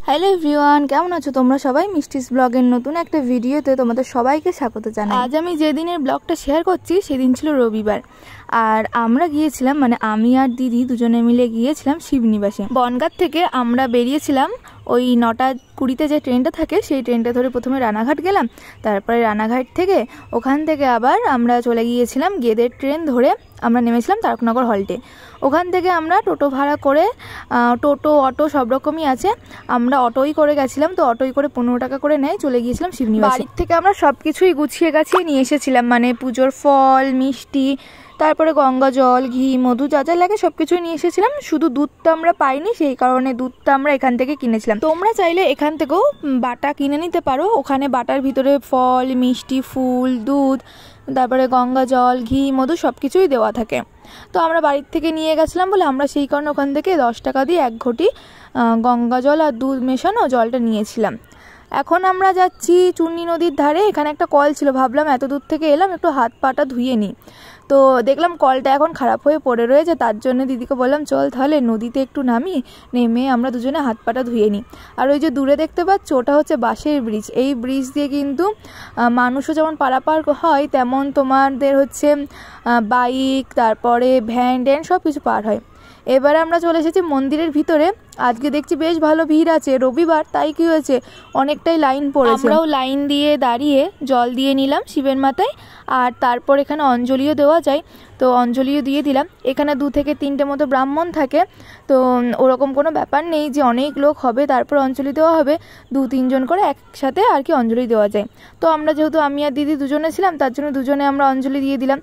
Hello everyone, কেমন আছো তোমরা সবাই? মিষ্টিস ব্লগের নতুন একটা ভিডিওতে তোমাদের সবাইকে স্বাগত জানাই। আজ আমি যেদিনের ব্লগটা শেয়ার করছি সেদিন ছিল রবিবার, আর আমরা গিয়েছিলাম, মানে আমি আর দিদি দুজনে মিলে গিয়েছিলাম শিবনিবাসে। বনগাঁ থেকে আমরা বেরিয়েছিলাম ওই 9:20 যে ট্রেনটা থাকে সেই ট্রেনটা ধরে প্রথমে রানাঘাট গেলাম, তারপরে রানাঘাট থেকে ওখান থেকে আবার আমরা চলে গিয়েছিলাম গেদের ট্রেন ধরে আমরা নেমেছিলাম তারকনগর হল্টে। ওখান থেকে আমরা টোটো ভাড়া করে, টোটো অটো সব রকমই আছে, আমরা অটোই করে গেছিলাম। তো অটোই করে 15 টাকা করে নেয়, চলে গিয়েছিলাম শিবনিবাস। বাড়ির থেকে আমরা সব কিছুই গুছিয়ে গাছিয়ে নিয়ে এসেছিলাম, মানে পুজোর ফল, মিষ্টি, তারপরে গঙ্গা জল, ঘি, মধু, যা যা লাগে সব কিছুই নিয়ে এসেছিলাম। শুধু দুধটা আমরা পাইনি, সেই কারণে দুধটা আমরা এখান থেকে কিনেছিলাম। তোমরা চাইলে এখান থেকেও বাটা কিনে নিতে পারো। ওখানে বাটার ভিতরে ফল, মিষ্টি, ফুল, দুধ, তারপরে গঙ্গা জল, ঘি, মধু সব কিছুই দেওয়া থাকে। তো আমরা বাড়ির থেকে নিয়ে গেছিলাম বলে আমরা সেই কারণে ওখান থেকে 10 টাকা দিয়ে 1 ঘটি গঙ্গা জল আর দুধ মেশানো জলটা নিয়েছিলাম। এখন আমরা যাচ্ছি চূর্ণী নদীর ধারে। এখানে একটা কল ছিল, ভাবলাম এত দূর থেকে এলাম একটু হাত পাটা ধুয়ে নিই। তো দেখলাম কলটা এখন খারাপ হয়ে পড়ে রয়েছে, তার জন্য দিদিকে বললাম চল তাহলে নদীতে একটু নেমে আমরা দুজনে হাত পাটা ধুয়ে নিই। আর ওই যে দূরে দেখতে পাচ্ছ ওটা হচ্ছে বাঁশের ব্রিজ। এই ব্রিজ দিয়ে কিন্তু মানুষও যেমন পারাপার হয় তেমন তোমাদের হচ্ছে বাইক, তারপরে ভ্যান ট্যান সব কিছু পার হয়। এবারে আমরা চলে এসেছি মন্দিরের ভিতরে। আজকে দেখছি বেশ ভালো ভিড় আছে, রবিবার, তাই কি হয়েছে অনেকটাই লাইন পড়েছে। আমরাও লাইন দিয়ে দাঁড়িয়ে জল দিয়ে নিলাম শিবের মাথায়, আর তারপর এখানে অঞ্জলিও দেওয়া যায়, তো অঞ্জলিও দিয়ে দিলাম। এখানে 2 থেকে 3টে মতো ব্রাহ্মণ থাকে, তো ওরকম কোনো ব্যাপার নেই যে অনেক লোক হবে তারপর অঞ্জলি দেওয়া হবে, 2-3 জন করে একসাথে আর কি অঞ্জলি দেওয়া যায়। তো আমরা যেহেতু আমি আর দিদি দুজনে ছিলাম তার জন্য দুজনে আমরা অঞ্জলি দিয়ে দিলাম।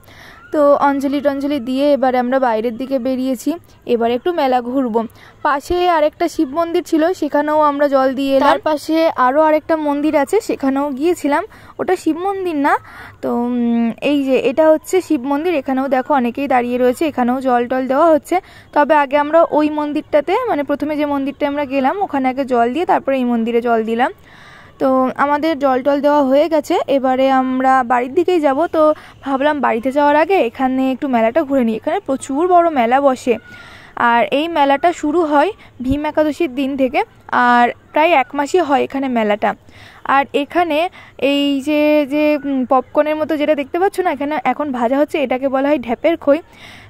তো অঞ্জলি দিয়ে এবারে আমরা বাইরের দিকে বেরিয়েছি। এবারে একটু মেলা ঘুরবো। পাশে আরেকটা শিব মন্দির ছিল, সেখানেও আমরা জল দিয়ে এলাম। তার পাশে আরও আরেকটা মন্দির আছে, সেখানেও গিয়েছিলাম। ওটা শিব মন্দির না, তো এই যে এটা হচ্ছে শিব মন্দির। এখানেও দেখো অনেকেই দাঁড়িয়ে রয়েছে, এখানেও জল টল দেওয়া হচ্ছে। তবে আগে আমরা ওই মন্দিরটাতে, মানে প্রথমে যে মন্দিরটা আমরা গেলাম ওখানে আগে জল দিয়ে তারপরে এই মন্দিরে জল দিলাম। তো আমাদের জল টল দেওয়া হয়ে গেছে, এবারে আমরা বাড়ির দিকেই যাব। তো ভাবলাম বাড়িতে যাওয়ার আগে এখানে একটু মেলাটা ঘুরে নিই। এখানে প্রচুর বড় মেলা বসে, আর এই মেলাটা শুরু হয় ভীম একাদশীর দিন থেকে, আর প্রায় 1 মাসই হয় এখানে মেলাটা। আর এখানে এই যে পপকর্নের মতো যেটা দেখতে পাচ্ছ না, এখানে এখন ভাজা হচ্ছে, এটাকে বলা হয় ঢ্যাপের খই।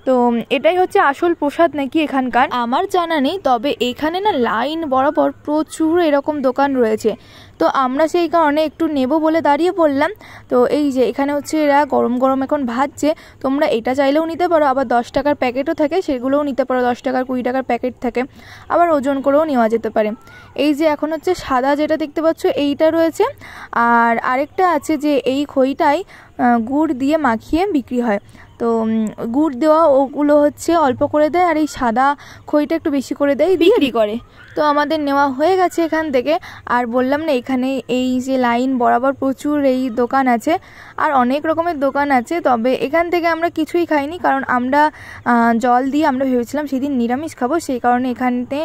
তো এটাই হচ্ছে আসল প্রসাদ নাকি এখানকার, আমার জানা নেই। তবে এখানে না লাইন বরাবর প্রচুর এরকম দোকান রয়েছে, তো আমরা সেই কারণে একটু নেব বলে দাঁড়িয়ে পড়লাম। তো এই যে এখানে হচ্ছে এরা গরম গরম এখন ভাজছে, তোমরা এটা চাইলেও নিতে পারো, আবার 10 টাকার প্যাকেটও থাকে, সেগুলোও নিতে পারো। 10 টাকার 20 টাকার প্যাকেট থাকে, আবার ওজন করেও নেওয়া যেতে পারে। এই যে এখন হচ্ছে সাদা যেটা দেখতে পাচ্ছ এইটা রয়েছে, আর আরেকটা আছে যে এই খইটাই গুড় দিয়ে মাখিয়ে বিক্রি হয়। তো গুড় দেওয়া ওগুলো হচ্ছে অল্প করে দেয়, আর এই সাদা খইটা একটু বেশি করে দেয়, বিক্রি করে। তো আমাদের নেওয়া হয়ে গেছে এখান থেকে। আর বললাম না এখানে এই যে লাইন বরাবর প্রচুর এই দোকান আছে, আর অনেক রকমের দোকান আছে। তবে এখান থেকে আমরা কিছুই খাইনি, কারণ আমরা জল দিয়ে আমরা ভেবেছিলাম সেদিন নিরামিষ খাবো, সেই কারণে এখানে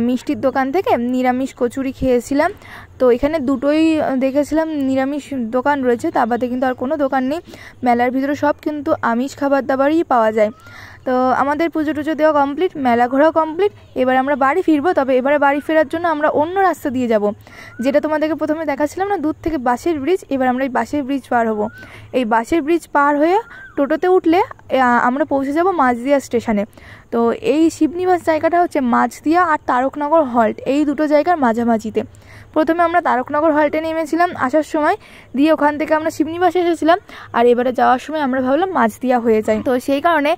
মিষ্টির দোকান থেকে নিরামিষ কচুরি খেয়েছিলাম। তো এখানে দুটোই দেখেছিলাম নিরামিষ দোকান রয়েছে, তা বাদে কিন্তু আর কোনো দোকান নেই। মেলার ভিতরে সব কিন্তু আমিষ খাবার দাবারই পাওয়া যায়। তো আমাদের পুজো টুজো দেওয়া কমপ্লিট, মেলা ঘোরাও কমপ্লিট। এবার আমরা বাড়ি ফিরবো। তবে এবারে বাড়ি ফেরার জন্য আমরা অন্য রাস্তা দিয়ে যাব, যেটা তোমাদেরকে প্রথমে দেখাচ্ছিলাম না দূর থেকে বাঁশের ব্রিজ। এবার আমরা এই বাঁশের ব্রিজ পার হব। এই বাঁশের ব্রিজ পার হয়ে টোটোতে উঠলে আমরা পৌঁছে যাব মাঝদিয়া স্টেশনে। তো এই শিবনিবাস জায়গাটা হচ্ছে মাঝদিয়া আর তারকনগর হল্ট, এই দুটো জায়গার মাঝামাঝিতে। প্রথমে আমরা তারকনগর হল্টে নেমেছিলাম আসার সময়, দিয়ে ওখান থেকে আমরা শিবনিবাসে এসেছিলাম, আর এবারে যাওয়ার সময় আমরা ভাবলাম মাঝদিয়া হয়ে যাই। তো সেই কারণে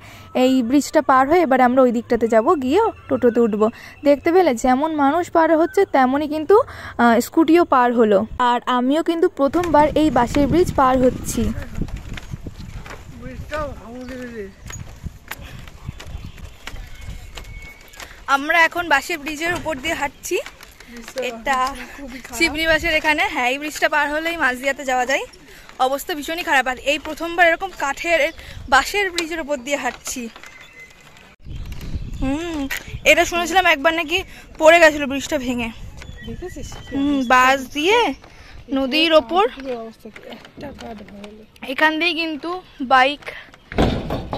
এই ব্রিজটা পার হয়ে এবারে আমরা ওই দিকটাতে যাব, গিয়ে টোটোতে উঠবো। দেখতে পেলে যেমন মানুষ পার হচ্ছে তেমনই কিন্তু স্কুটিও পার হলো। আর আমিও কিন্তু প্রথমবার এই বাঁশের ব্রিজ পার হচ্ছি। আমরা এখন বাঁশের ব্রিজের উপর দিয়ে হাঁটছি। এটা শিবনিবাসের এখানে, হ্যাঁ এই ব্রিজটা পার হলেই মাঝদিয়াতে যাওয়া যায়। অবস্থা ভীষণই খারাপ, আর এই প্রথমবার এরকম কাঠের বাঁশের ব্রিজের উপর দিয়ে হাঁটছি। এটা শুনেছিলাম একবার নাকি পড়ে গেছিল ব্রিজটা ভেঙে, বাঁশ দিয়ে নদীর ওপর। এখান দিয়ে কিন্তু বাইক,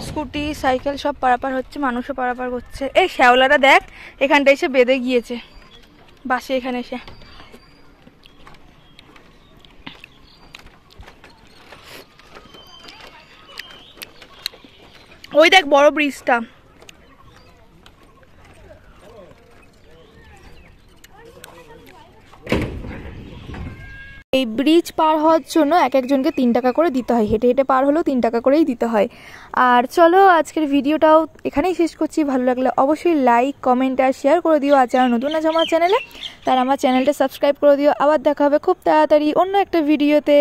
স্কুটি, সাইকেল সব পারাপার হচ্ছে, মানুষও পারাপার করছে। এই শ্যাওলাটা দেখ এখানটা এসে বেঁধে গিয়েছে, বাসে এখানে এসে। ওই দেখ বড় ব্রিজটা। এই ব্রিজ পার হওয়ার জন্য এক একজনকে 3 টাকা করে দিতে হয়, হেঁটে হেঁটে পার হলেও 3 টাকা করেই দিতে হয়। আর চলো আজকের ভিডিওটাও এখানেই শেষ করছি। ভালো লাগলে অবশ্যই লাইক কমেন্ট আর শেয়ার করে দিও। আর যারা নতুন আছে আমার চ্যানেলে তারা আমার চ্যানেলটা সাবস্ক্রাইব করে দিও। আবার দেখা হবে খুব তাড়াতাড়ি অন্য একটা ভিডিওতে।